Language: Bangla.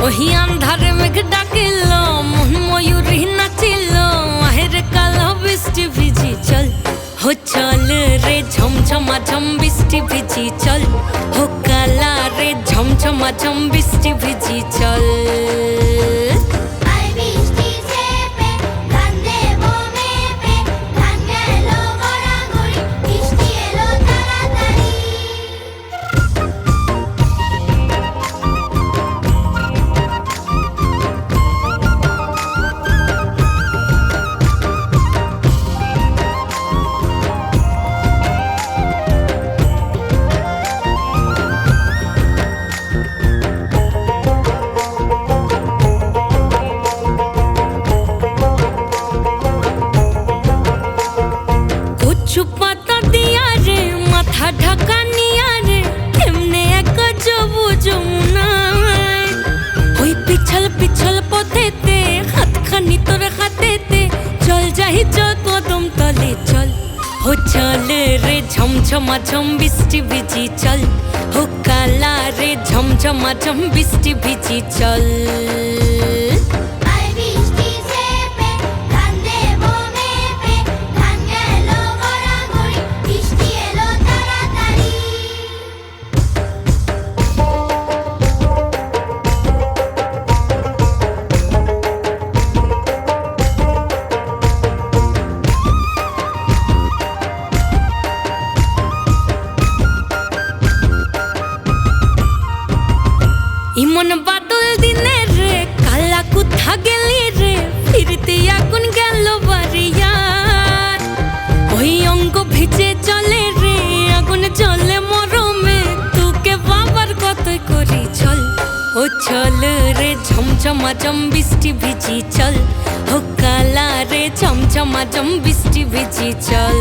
ওহি আন্ধারে মেঘ ডাকিল মন ময়ূরী নাচিল আহের কালো বৃষ্টি ভিজি চল हो चल रे झमझमा झम बृष्टि भिजी चल हो काला रे झमझमा झम बृष्टि भिजी चल पाता दिया रे माथा ढाका निया रे केमने एक जबू जमुना ओई पिछल पिछल पथेते हाथ खानी तोर हाथेते चल जाही च कदम तले चल हो चल रे झमझमा झम बृष्टि भिजी चल हो काला रे झमझमा झम बृष्टि भिजी चल ইমন বাদল দিনে রে কালা কোথা গেলি রে ফিরতে আগুন গেল বাড়িয়ার ওই অঙ্গ ভিজে চলে রে আগুন জ্বলে মরমে তোকে বাবার কতই করি চল ও চল রে ঝমঝমা ঝম বৃষ্টি ভিজি চল ও কালা রে ঝমঝমা ঝম বৃষ্টি ভিজি চল